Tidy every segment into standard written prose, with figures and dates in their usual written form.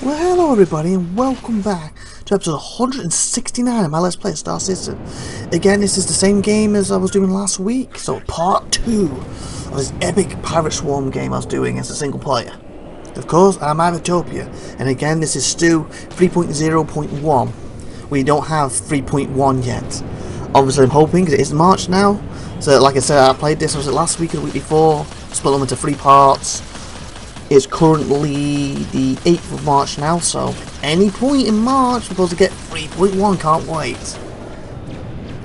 Well, hello everybody and welcome back to episode 169 of my Let's Play Star Citizen. Again, this is the same game as I was doing last week, so part 2 of this epic Pirate Swarm game I was doing as a single player. Of course, I'm IVATOPIA, and again, this is still 3.0.1. We don't have 3.1 yet. Obviously, I'm hoping, because it is March now, so like I said, I played this, was it last week or the week before, split them into 3 parts. It's currently the 8th of March now, so any point in March we're supposed to get 3.1, can't wait.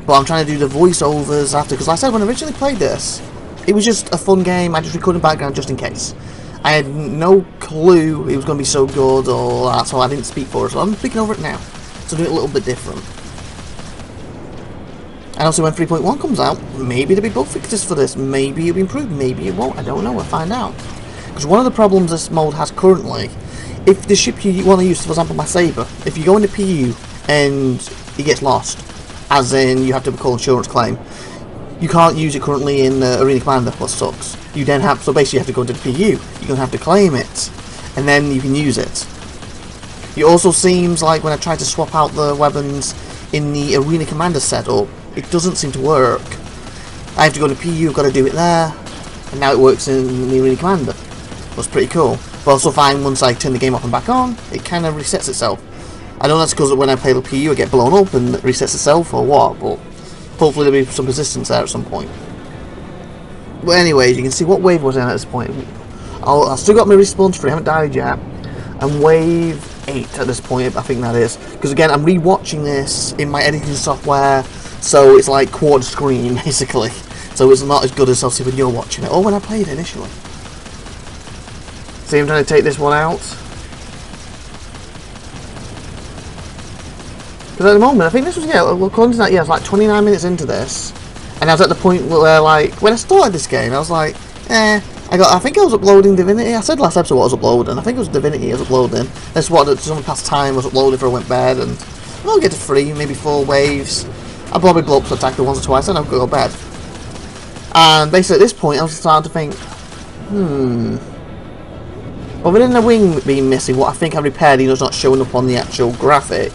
But I'm trying to do the voiceovers after, because like I said, when I originally played this, it was just a fun game. I just recorded in the background just in case. I had no clue it was going to be so good or that, so I didn't speak for it, so I'm speaking over it now. So do it a little bit different. And also when 3.1 comes out, maybe there'll be bug fixes for this, maybe it'll be improved, maybe it won't, I don't know, we'll find out. Because one of the problems this mode has currently, if the ship you want to use, for example my Sabre, if you go into PU and it gets lost, as in you have to call insurance claim, you can't use it currently in Arena Commander, what sucks. You then have, so basically you have to go into the PU, you're going to have to claim it, and then you can use it. It also seems like when I try to swap out the weapons in the Arena Commander setup, it doesn't seem to work. I have to go to PU, I've got to do it there, and now it works in the Arena Commander. Was pretty cool, but also find once I turn the game off and back on, it kind of resets itself. I know that's because when I play the PU I get blown up and it resets itself or what, but hopefully there'll be some persistence there at some point. But anyways, you can see what wave was in at this point. I've still got my respawn tree, I haven't died yet. And wave 8 at this point, I think that is. Because again, I'm re-watching this in my editing software, so it's like quad screen basically. So it's not as good as obviously when you're watching it, or when I played it initially. See, I'm trying to take this one out. Because at the moment, I think this was, yeah, according to that, yeah, I was like 29 minutes into this. And I was at the point where, like, when I started this game, I was like, I think I was uploading Divinity. I said last episode what I was uploading. I think it was Divinity I was uploading. That's what, some past time I was uploading before I went to bed. And I'll get to 3, maybe 4 waves. I'll probably blow up to attack the once or twice, and I'll go to bed. And basically at this point, I was starting to think, other than the wing being missing, what I think I repaired, it's not showing up on the actual graphic.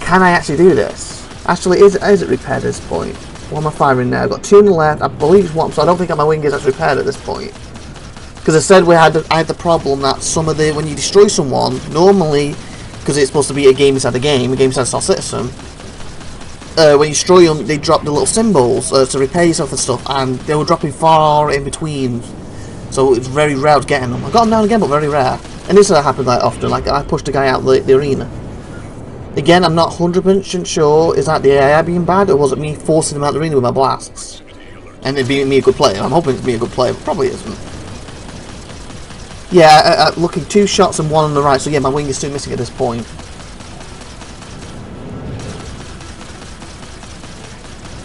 Can I actually do this? Actually, is it repaired at this point? What am I firing now? I've got 2 on the left, I believe it's 1, so I don't think my wing is actually repaired at this point. Because I said I had the problem that some of the, when you destroy someone, normally, because it's supposed to be a game inside the game, a game inside Star Citizen, when you destroy them, they drop the little symbols to repair yourself and stuff, and they were dropping far in between. So it's very rare to getting them. I got them now and again, but very rare. And this happened that often. Like I pushed a guy out the arena. Again, I'm not 100% sure. Is that the AI being bad, or was it me forcing him out the arena with my blasts? And it being me a good player. I'm hoping it's me a good player, but probably isn't. Yeah, looking 2 shots and 1 on the right. So yeah, my wing is still missing at this point.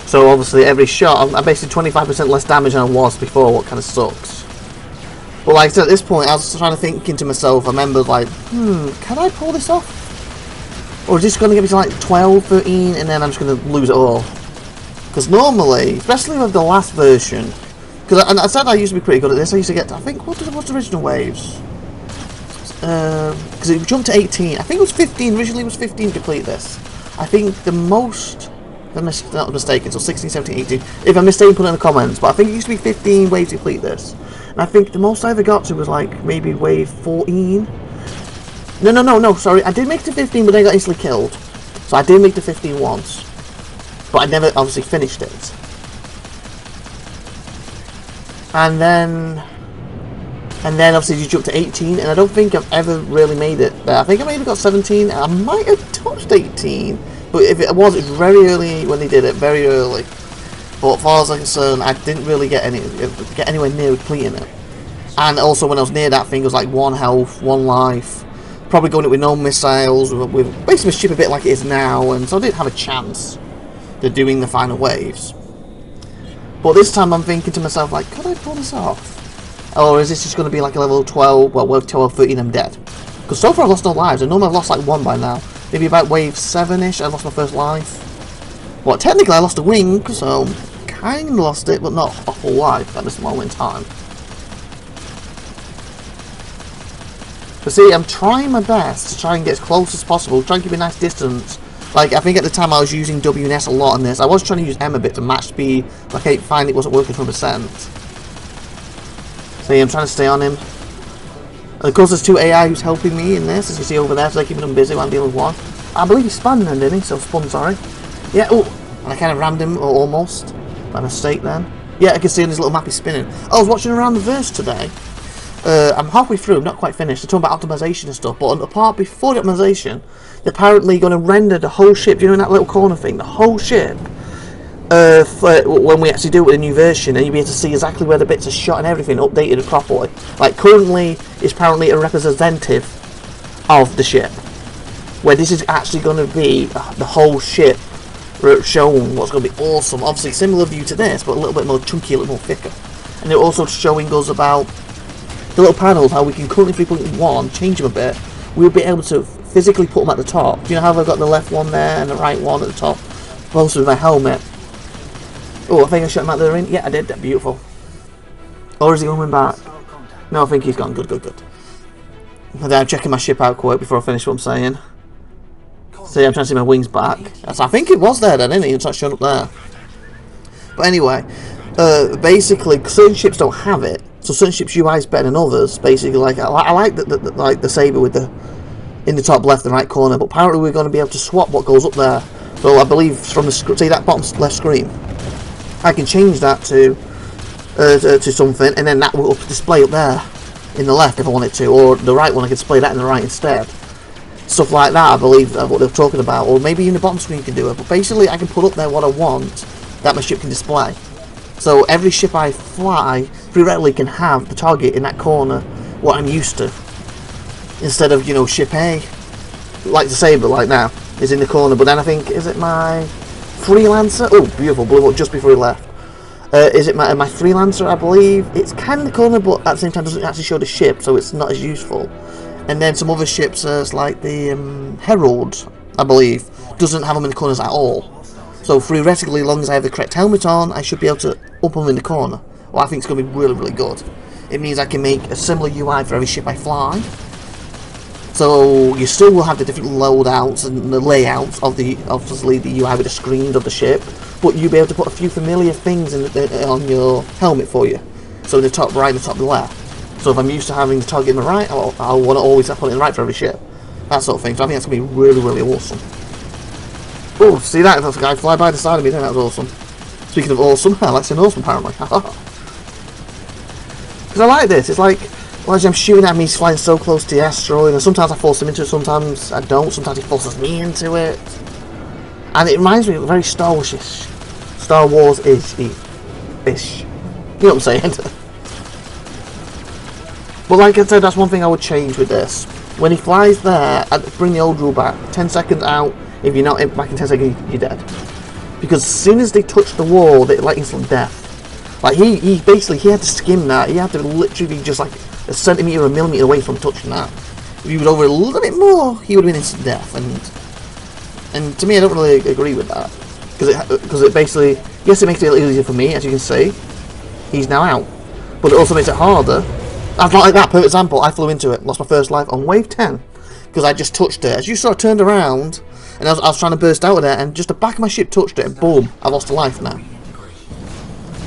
So obviously, every shot, I'm basically 25% less damage than I was before. What kind of sucks. But like I said, at this point, I was trying to think to myself, I remember like, can I pull this off? Or is this going to get me to like 12, 13, and then I'm just going to lose it all? Because normally, especially with the last version, because I said I used to be pretty good at this, I used to get to, I think, what's the original waves? Because it jumped to 18, I think it was 15, originally it was 15 to complete this. I think the most, if I'm not mistaken, so 16, 17, 18, if I'm mistaken, put it in the comments, but I think it used to be 15 waves to complete this. And I think the most I ever got to was like maybe wave 14. No, sorry. I did make it to 15, but then I got instantly killed. So I did make the 15 once. But I never obviously finished it. And then obviously you jump to 18, and I don't think I've ever really made it there. I think I maybe got 17, and I might have touched 18. But if it was very early when they did it, very early. But as far as I'm concerned, I didn't really get anywhere near completing it. And also when I was near that thing, it was like 1 health, 1 life. Probably going it with no missiles, with basically my ship a bit like it is now, and so I didn't have a chance to doing the final waves. But this time I'm thinking to myself, like, could I pull this off? Or is this just going to be like a level 12, well, wave 12, 13, I'm dead? Because so far I've lost no lives. I normally I've lost like 1 by now. Maybe about wave 7-ish, I lost my first life. Well, technically I lost a wing, so kind of lost it, but not a whole life at this moment in time. But see, I'm trying my best to try and get as close as possible, try and keep a nice distance. Like, I think at the time I was using W and S a lot on this. I was trying to use M a bit to match speed, but I can't find it wasn't working 100%. See, I'm trying to stay on him. And of course, there's 2 AI who's helping me in this, as you see over there, so they're keeping them busy while I'm dealing with one. I believe he spun then, didn't he? So spun, sorry. Yeah, oh, and I kind of rammed him, or almost, by mistake then. Yeah, I can see on his little map he's spinning. Oh, I was watching Around the Verse today. I'm halfway through, I'm not quite finished. They're talking about optimization and stuff, but on the part before the optimization, they're apparently going to render the whole ship, you know, in that little corner thing, the whole ship, when we actually do it with a new version, and you'll be able to see exactly where the bits are shot and everything, updated properly. Like, currently, it's apparently a representative of the ship, where this is actually going to be the whole ship shown, what's going to be awesome. Obviously, similar view to this, but a little bit more chunky, a little more thicker. And they're also showing us about the little panels, how we can currently 3.1 change them a bit. We'll be able to physically put them at the top. Do you know how I've got the left one there and the right one at the top? Close with my helmet. Oh, I think I shot him out the ring. Yeah, I did. Beautiful. Or is he coming back? No, I think he's gone. Good, good, good. I'm checking my ship out quick before I finish what I'm saying. See, I'm trying to see my wings back. So I think it was there then, isn't it? It's not showing up there. But anyway, basically, certain ships don't have it. So certain ships' UI is better than others. Basically, like I like the saber with the in the top left and right corner. But apparently, we're going to be able to swap what goes up there. So I believe from the see that bottom left screen, I can change that to something, and then that will display up there in the left if I want it to, or the right one I can display that in the right instead. Stuff like that, I believe, what they're talking about, or maybe in the bottom screen you can do it. But basically, I can put up there what I want that my ship can display. So every ship I fly theoretically can have the target in that corner, what I'm used to, instead of, you know, ship A, like the saber, like now, is in the corner. But then I think, is it my Freelancer? Oh, beautiful, blew up just before he left. Is it my Freelancer? I believe it's kind of in the corner, but at the same time doesn't actually show the ship, so it's not as useful. And then some other ships, it's like the Herald, I believe, doesn't have them in the corners at all. So theoretically, as long as I have the correct helmet on, I should be able to up them in the corner. Well, I think it's going to be really, really good. It means I can make a similar UI for every ship I fly. So you still will have the different loadouts and the layouts of the, obviously, the UI with the screens of the ship, but you'll be able to put a few familiar things on your helmet for you. So in the top right and the top left. So if I'm used to having the target in the right, I'll want to always put it in the right for every ship. That sort of thing. So I think that's going to be really, really awesome. Oh, see that? That's a guy fly by the side of me. That was awesome. Speaking of awesome, I like saying awesome apparently. Because I like this. It's like, well, as I'm shooting at me, he's flying so close to the asteroid, and sometimes I force him into it, sometimes I don't. Sometimes he forces me into it. And it reminds me of very Star Wars-ish. Star Wars-ish. You know what I'm saying? But like I said, that's one thing I would change with this. When he flies there, I'd bring the old rule back. 10 seconds out. If you're not back in 10 seconds, you're dead. Because as soon as they touch the wall, they're like instant death. Like he basically had to skim that. He had to literally be just like a centimetre or a millimetre away from touching that. If he was over a little bit more, he would have been instant death. And to me, I don't really agree with that. Because it basically, yes, it makes it a little easier for me, as you can see. He's now out. But it also makes it harder. I've not like that, perfect example. I flew into it, lost my first life on wave 10 because I just touched it. As you saw, I turned around and I was trying to burst out of there, and just the back of my ship touched it, and boom, I lost a life now.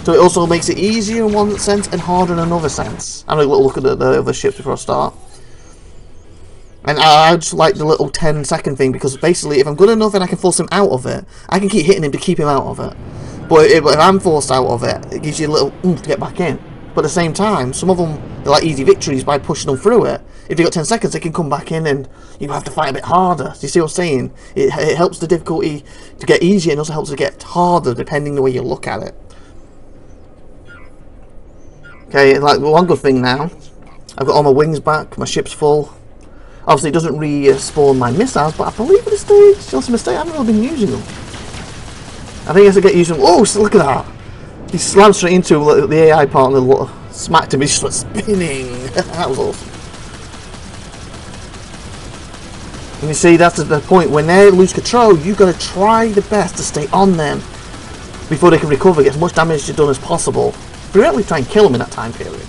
So it also makes it easier in one sense and harder in another sense. I'm going to look at the other ships before I start. And I just like the little 10-second thing, because basically if I'm good enough and I can force him out of it, I can keep hitting him to keep him out of it. But if I'm forced out of it, it gives you a little oomph to get back in. But at the same time, some of them, they're like easy victories by pushing them through it. If you've got 10 seconds, they can come back in and you have to fight a bit harder. Do you see what I'm saying? It helps the difficulty to get easier and also helps it get harder depending the way you look at it. Okay, like one good thing now, I've got all my wings back, my ship's full. Obviously it doesn't respawn my missiles, but I believe at this stage, it's a mistake, I haven't really been using them. I think I should get using them. Oh, look at that! He slammed straight into the AI part and smacked him, he just went spinning. That was awesome. And you see, that's the point, when they lose control, you've got to try the best to stay on them before they can recover, get as much damage done as possible. But really try and kill them in that time period.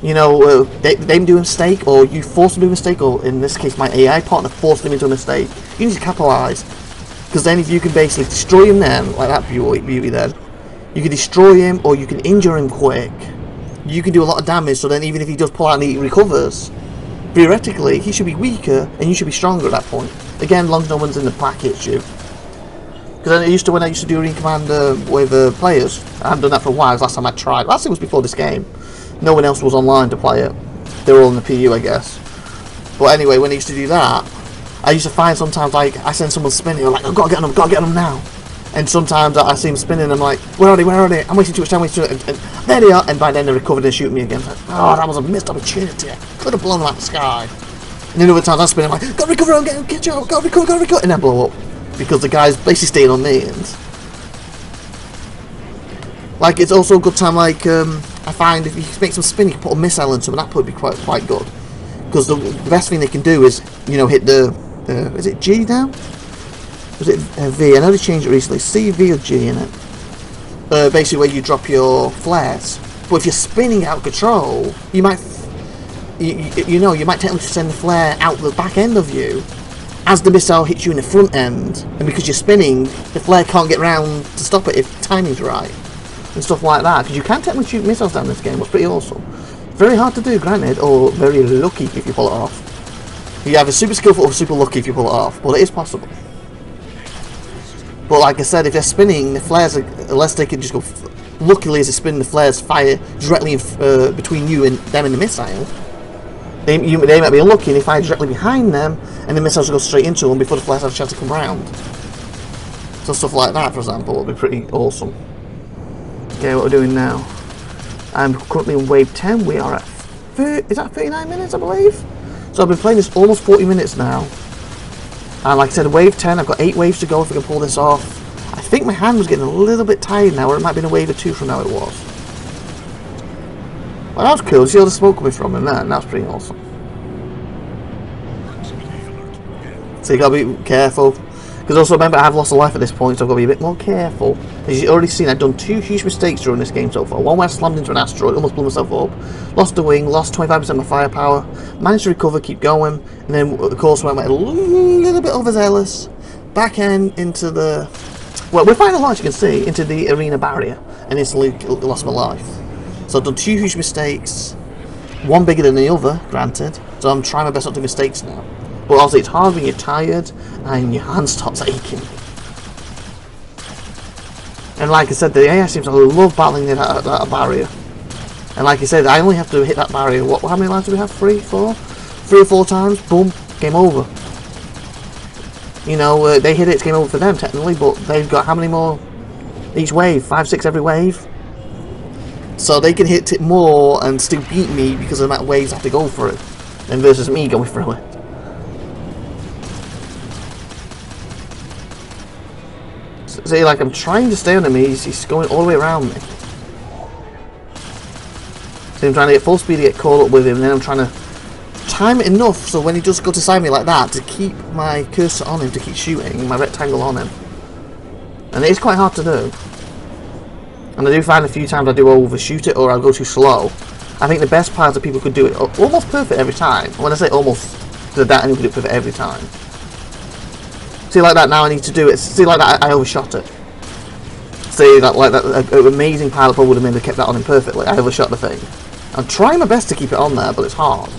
You know, them do a mistake, or you force them to do a mistake, or in this case my AI partner forced them into a mistake, you need to capitalise. Because then if you can basically destroy him then, like that beauty then, you can destroy him or you can injure him quick. You can do a lot of damage, so then even if he does pull out and he recovers, theoretically he should be weaker and you should be stronger at that point. Again, as long as no one's in the pack hits you. Because when I used to do Arena Commander with players, I haven't done that for a while, last time I tried. Last time was before this game. No one else was online to play it. They were all in the PU, I guess. But anyway, when I used to do that, I used to find sometimes, like, I send someone spinning, I'm like, I've got to get them now. And sometimes I see them spinning, I'm like, where are they? I'm wasting too much time, and there they are, and by then they recovered and shoot me again. Like, oh, that was a missed opportunity. I could have blown them out the sky. And then other times I'm spinning, I'm like, got to recover, get you out, got to recover, and I blow up. Because the guy's basically staying on me. And like, it's also a good time, like, I find if you make some spin, you can put a missile into them, and that would be quite good. Because the best thing they can do is, you know, hit the, is it G now? Was it V? I know they changed it recently. C, V or G in it. Basically where you drop your flares. But if you're spinning out of control, you might, you know, you might technically send the flare out the back end of you as the missile hits you in the front end. And because you're spinning, the flare can't get round to stop it if timing's right. And stuff like that. Because you can technically shoot missiles down this game, which is pretty awesome. Very hard to do, granted, or very lucky if you pull it off. You're either super skillful or super lucky if you pull it off, but it is possible. But like I said, if they're spinning, the flares, unless they can just go, luckily as they spin, the flares fire directly between you and them and the missile. They might be unlucky and they fire directly behind them, and the missiles will go straight into them before the flares have a chance to come round. So stuff like that, for example, would be pretty awesome. Okay, what we're doing now. I'm currently in wave 10. We are at, is that 39 minutes, I believe? So I've been playing this almost 40 minutes now. And like I said, wave 10, I've got 8 waves to go if I can pull this off. I think my hand was getting a little bit tired now, or it might have been a wave or 2 from now it was. Well, that was cool. See all the smoke coming from him there, and that's pretty awesome. So you gotta be careful. Because also remember, I've lost a life at this point, so I've got to be a bit more careful. As you've already seen, I've done 2 huge mistakes during this game so far. One where I slammed into an asteroid, almost blew myself up. Lost the wing, lost 25% of my firepower. Managed to recover, keep going. And then, of course, when I went a little bit overzealous, back end into the... Well, we're finally launched, you can see, into the arena barrier. And instantly lost my life. So I've done 2 huge mistakes. One bigger than the other, granted. So I'm trying my best not to do mistakes now. But obviously it's hard when you're tired and your hand starts aching. And like I said, the AI seems to love battling that barrier. And like I said, I only have to hit that barrier, what, how many lives do we have? 3, 4? 3 or 4 times, boom, game over. You know, they hit it, it's game over for them technically, but they've got how many more each wave? 5, 6 every wave? So they can hit it more and still beat me because of the amount of waves I have to go for it. And versus me going through it. See, like, I'm trying to stay on him, he's going all the way around me. So I'm trying to get full speed to get caught up with him, and then I'm trying to time it enough so when he does go to side me like that, to keep my cursor on him, to keep shooting, my rectangle on him. And it is quite hard to do. And I do find a few times I do overshoot it, or I'll go too slow. I think the best part is that people could do it almost perfect every time. When I say almost, that anyone can do it perfect every time. See, like that now I need to do it. See, like that I overshot it. See, that like that an amazing pilot probably would have maybe kept that on him perfectly. I overshot the thing. I'm trying my best to keep it on there, but it's hard.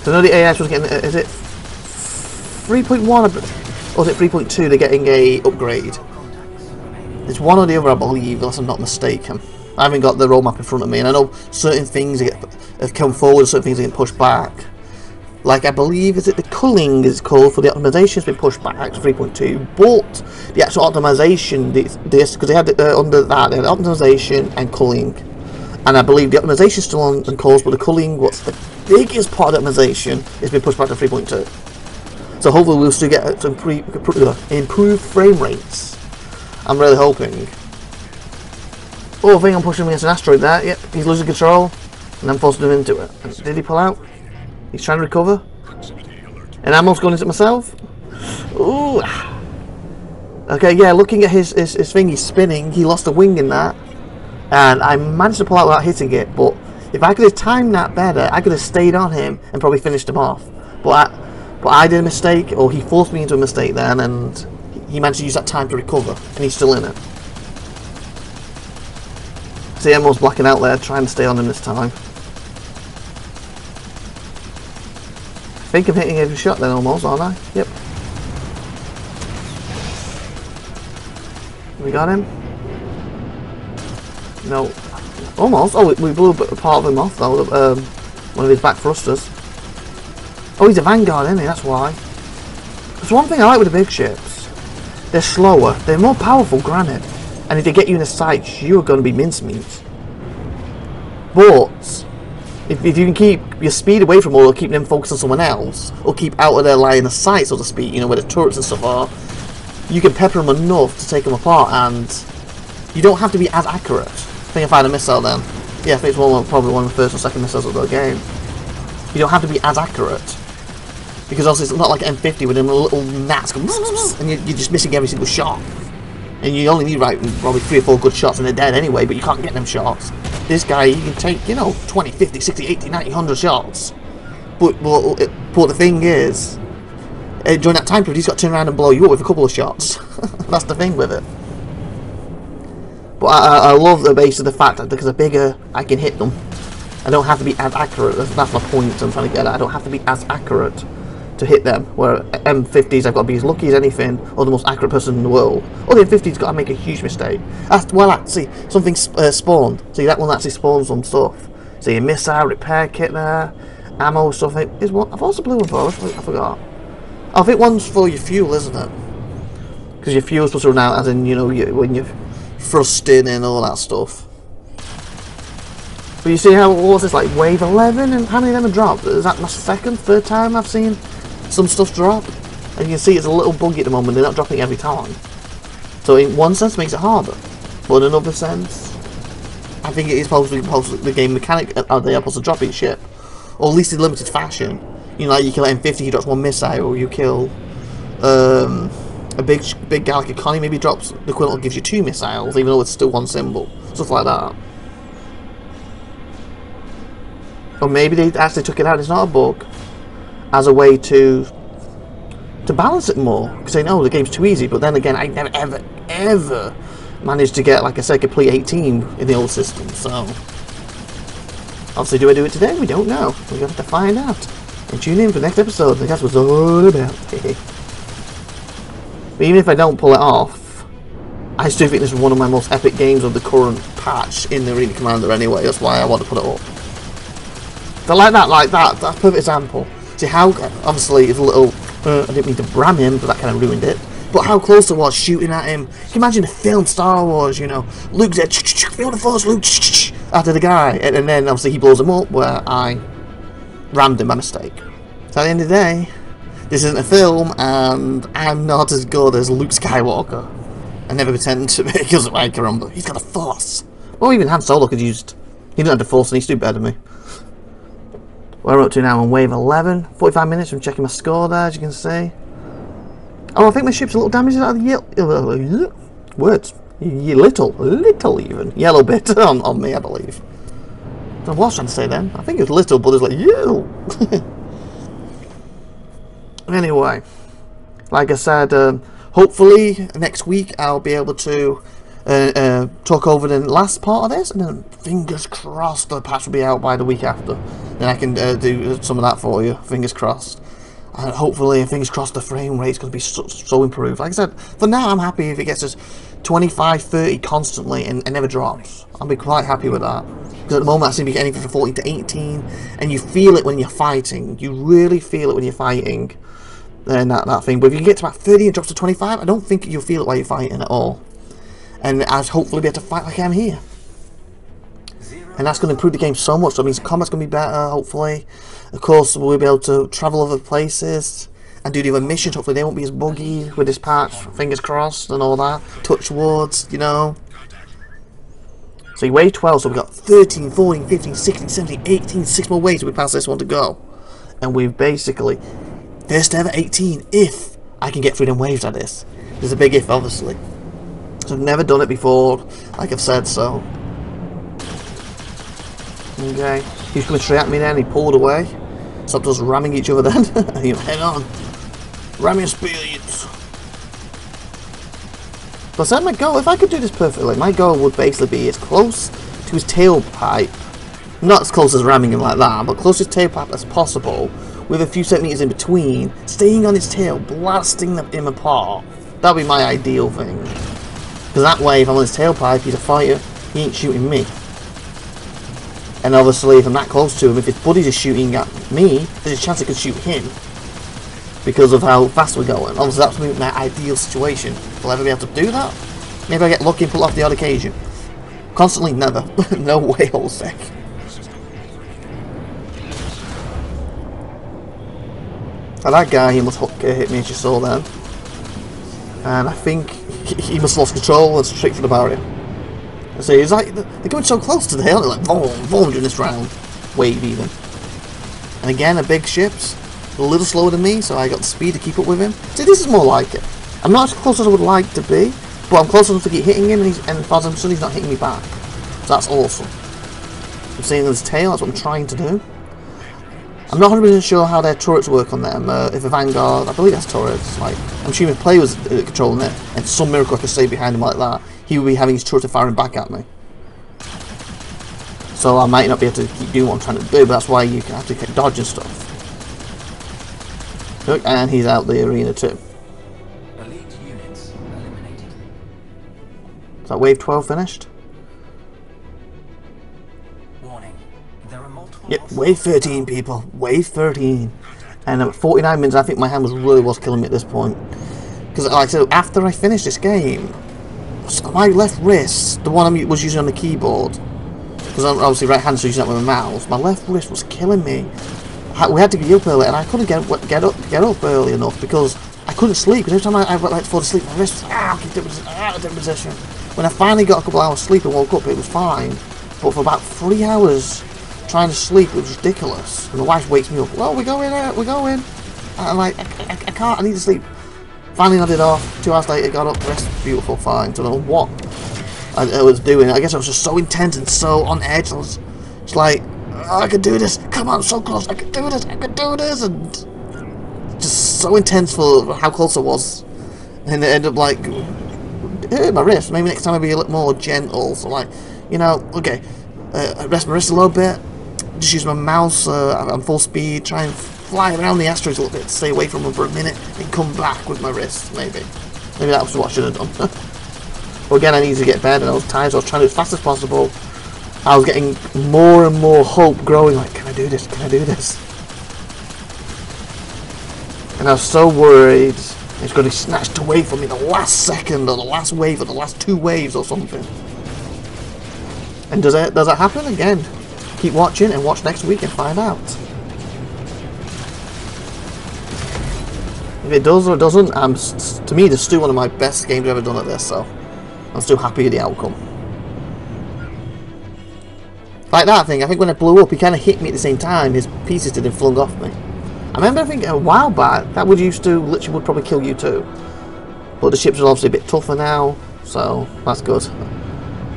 So I know the AIs was getting, is it 3.1 or is it 3.2? They're getting a upgrade. It's one or the other, I believe, unless I'm not mistaken. I haven't got the roadmap in front of me, and I know certain things have come forward, certain things are getting pushed back. Like, I believe, is it the culling is called for the optimization has been pushed back to 3.2, but the actual optimization, because they had under that, they had optimization and culling. And I believe the optimization is still on course, but the culling, what's the biggest part of the optimization, has been pushed back to 3.2. So hopefully we'll still get some improved frame rates. I'm really hoping. Oh, I think I'm pushing him against an asteroid there. Yep, he's losing control, and I'm forcing him into it. Did he pull out? He's trying to recover. And I'm almost going into it myself. Ooh. Okay, yeah, looking at his thing, he's spinning. He lost a wing in that. and I managed to pull out without hitting it. But if I could have timed that better, I could have stayed on him and probably finished him off. But I did a mistake, or he forced me into a mistake then, and he managed to use that time to recover, and he's still in it. See, Emerald's blacking out there, trying to stay on him this time. I think I'm hitting every shot then almost, aren't I? Yep. We got him? No. Almost. Oh, we blew a part of him off though. One of his back thrusters. Oh, he's a vanguard, isn't he? That's why. There's one thing I like with the big ships. They're slower. They're more powerful, granted. And if they get you in the sights, you are going to be mincemeat. But if you can keep your speed away from all, or keep them focused on someone else, or keep out of their line of sight, so to speak, you know, where the turrets and stuff are, you can pepper them enough to take them apart, and you don't have to be as accurate. I think I fired a missile then. Yeah, I think it's probably one of the first or second missiles of the game. You don't have to be as accurate. Because also it's not like M50 with them little gnats going, and you're just missing every single shot. And you only need probably 3 or 4 good shots and they're dead anyway, but you can't get them shots. This guy, you can take, you know, 20, 50, 60, 80, 90, 100 shots. But the thing is, during that time period, he's got to turn around and blow you up with a couple of shots. That's the thing with it. But I love the base of the fact that because the bigger I can hit them, I don't have to be as accurate. That's my point I'm trying to get at. I don't have to be as accurate to hit them. Where M50s, I've got to be as lucky as anything, or the most accurate person in the world. Or the M50's got to make a huge mistake. Well, actually, something spawned. See, that one actually spawns some stuff. See, a missile, repair kit there, ammo stuff. Is one. I've also blue one for. I forgot. I think one's for your fuel, isn't it? Because your fuel's supposed to run out, as in, you know, when you're thrusting and all that stuff. But you see how, what was this, like wave 11, and how many of them have dropped? Is that my second, third time I've seen some stuff drop? And you can see it's a little buggy at the moment, they're not dropping every time. So in one sense it makes it harder, but in another sense, I think it is possibly the game mechanic, they are supposed to drop each ship. Or at least in limited fashion. You know, like you kill M50, he drops one missile, or you kill a big Galactic Connie, maybe drops the equivalent, gives you 2 missiles, even though it's still one symbol. Stuff like that. Or maybe they actually took it out, it's not a bug, as a way to balance it more. Because they know the game's too easy, but then again, I never ever managed to get, like I said, complete 18 in the old system, so obviously do I do it today? We don't know. We're going to have to find out. And tune in for the next episode, that's what it's all about. But even if I don't pull it off, I still think this is one of my most epic games of the current patch in the Arena Commander anyway, that's why I want to put it up. So like that, that's a perfect example. See how, obviously it's a little, I didn't mean to ram him, but that kind of ruined it. But how close I was shooting at him. Can you imagine a film Star Wars, you know, Luke's there, feel the force, Luke, after the guy, and then obviously he blows him up where I rammed him by mistake. So at the end of the day, this isn't a film, and I'm not as good as Luke Skywalker. I never pretend to be, because I can remember, he's got a force. Well, even Han Solo could use, he didn't have the force and he's still better than me. Where we're up to now on wave 11, 45 minutes from checking my score there, as you can see. Oh, I think my ship's a little damaged out of the yellow, words, little even, yellow bit on me, I believe. I don't know what I was trying to say then. I think it was little, but it's like, yellow. Anyway, like I said, hopefully next week I'll be able to talk over the last part of this, and then fingers crossed the patch will be out by the week after. Then I can do some of that for you, fingers crossed. And hopefully, fingers crossed, the frame rate's going to be so improved. Like I said, for now I'm happy if it gets us 25, 30 constantly and never drops. I'll be quite happy with that. Because at the moment I seem to be getting anything from 14 to 18, and you feel it when you're fighting. You really feel it when you're fighting. And that thing. But if you get to about 30 and it drops to 25, I don't think you'll feel it while you're fighting at all. And I'll hopefully be able to fight like I'm here. And that's going to improve the game so much. So it means the combat's going to be better, hopefully. Of course, we'll be able to travel other places and do the other missions. Hopefully they won't be as buggy with this patch. Fingers crossed and all that. Touch words, you know. So wave 12, so we've got 13, 14, 15, 16, 17, 18, 6 more waves we pass this one to go. And we've basically, first ever 18, if I can get through them waves like this. There's a big if, obviously. So I've never done it before, like I've said, so Okay, he's coming straight at me then, he pulled away. Stopped us ramming each other then. Head on. Ramming speeds. But I said my goal, if I could do this perfectly, my goal would basically be as close to his tailpipe, not as close as ramming him like that, but close to his tailpipe as possible, with a few centimeters in between, staying on his tail, blasting him apart. That would be my ideal thing. Because that way, if I'm on his tailpipe, he's a fighter, he ain't shooting me. And obviously, if I'm that close to him, if his buddies are shooting at me, there's a chance I could shoot him. Because of how fast we're going. Obviously, that's my ideal situation. Will I ever be able to do that? Maybe I get lucky and pull off the odd occasion. Constantly, never. No way, whole sec. And that guy, he must hit me as you saw then. And I think he must have lost control and straight for the barrier. So it's like, they're going so close to the hill, they're like, boom, boom, during this round. Wave even. And again, a big ship's a little slower than me, so I got the speed to keep up with him. See, this is more like it. I'm not as close as I would like to be, but I'm close enough to keep hitting him, and as far as I'm concerned, he's not hitting me back. So that's awesome. I'm seeing his tail, that's what I'm trying to do. I'm not 100% sure how their turrets work on them. If a Vanguard, I believe that's turrets. Like, I'm assuming if player was controlling it, and some miracle I could stay behind him like that, he would be having his turret firing back at me. So I might not be able to keep doing what I'm trying to do, but that's why you have to keep dodging stuff. Look, and he's out the arena too. Elite units eliminated. Is that wave 12 finished? Warning. There are multiple. Yep, wave 13, people. Wave 13. And at 49 minutes, I think my hand was killing me at this point. Because, like I said, after I finished this game, my left wrist, the one I was using on the keyboard, because I'm obviously right-handed, so using that with my mouse, my left wrist was killing me. We had to get up early, and I couldn't get up early enough because I couldn't sleep. Because every time I went to fall asleep, my wrist was different position. When I finally got a couple hours sleep and woke up, it was fine. But for about 3 hours trying to sleep, it was ridiculous. And my wife wakes me up. Well, we're going out. We're going. And I'm like, I can't. I need to sleep. Finally, nodded off. 2 hours later, got up. Rest, beautiful, fine. Don't know what I was doing. I guess I was just so intense and so on edge. I was just like, oh, I could do this. Come on, so close. I could do this. I could do this. And just so intense for how close I was. And it ended up like, it hurt my wrist. Maybe next time I'll be a little more gentle. So like, you know, okay, rest my wrist a little bit. Just use my mouse on full speed. Try and fly around the asteroids a little bit. Stay away from them for a minute. And come back with my wrist, maybe. Maybe that was what I should have done. But again, I needed to get better. I was tired, so I was trying to do it as fast as possible. I was getting more and more hope growing, like, can I do this? Can I do this? And I was so worried it's going to be snatched away from me the last second, or the last wave, or the last 2 waves, or something. And does it happen? Again, keep watching and watch next week and find out. If it does or doesn't, to me, this is still one of my best games I've ever done at this, so I'm still happy with the outcome. Like that thing, I think when it blew up, he kind of hit me at the same time. His pieces didn't flung off me. I remember, I think a while back, that would literally probably kill you too. But the ships are obviously a bit tougher now, so that's good.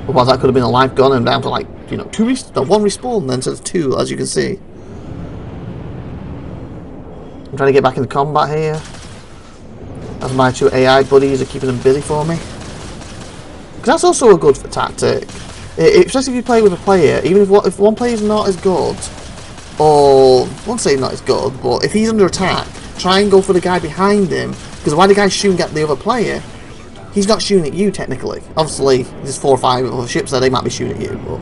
Otherwise, that could have been a life gone and down to like, you know, 1 respawn then, so it's 2, as you can see. I'm trying to get back into combat here. As my 2 AI buddies are keeping them busy for me. Because that's also a good tactic. Especially if you play with a player, even if one player is not as good, or I won't say not as good, but if he's under attack, try and go for the guy behind him, because while the guy's shooting at the other player, he's not shooting at you technically. Obviously, there's 4 or 5 other ships there, they might be shooting at you, but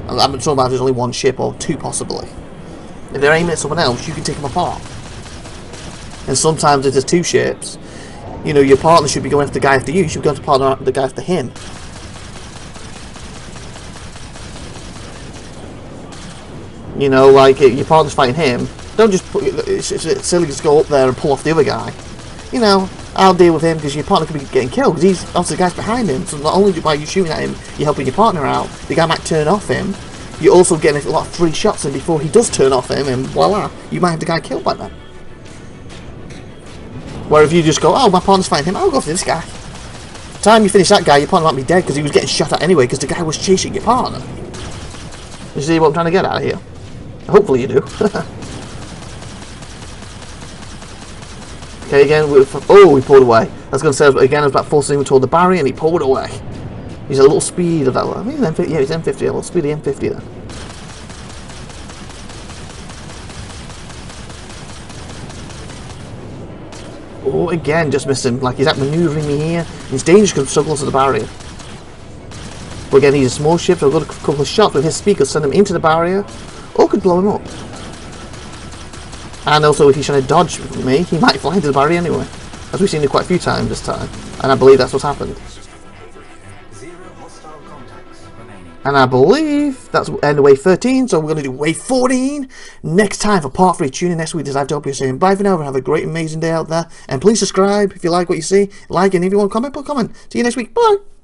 I'm talking about if there's only 1 ship or 2 possibly. If they're aiming at someone else, you can take them apart. And sometimes if there's 2 ships, you know, your partner should be going after the guy after you, you should be going to partner the guy after him. You know, like, your partner's fighting him, don't just it's silly to go up there and pull off the other guy. You know, I'll deal with him because your partner could be getting killed, because he's obviously the guy's behind him, so not only by you shooting at him, you're helping your partner out, the guy might turn off him, you're also getting a lot of free shots in before he does turn off him, and voila, you might have the guy killed by then. Where if you just go, oh, my partner's fighting him, I'll go for this guy. By the time you finish that guy, your partner might be dead because he was getting shot at anyway because the guy was chasing your partner. You see what I'm trying to get out of here? Hopefully you do. Okay, again, oh, we pulled away. I was going to say, again, I was about forcing him toward the barrier, and he pulled away. He's a little speed of that. I think it's M50, yeah, it's M50, a little speed of the M50 then. Oh, again, just missed him. Like, he's outmaneuvering me here. He's dangerous because I'm so close to the barrier. But again, he's a small ship, so I've got a couple of shots with his speed, send him into the barrier, or could blow him up. And also, if he's trying to dodge me, he might fly into the barrier anyway. As we've seen it quite a few times this time. And I believe that's what's happened. And I believe that's end of wave 13, so we're going to do wave 14 next time for part 3. Tune in next week to IVATOPIA, saying bye for now and have a great, amazing day out there. And please subscribe if you like what you see. Like, and if you want to comment, put a comment. See you next week. Bye!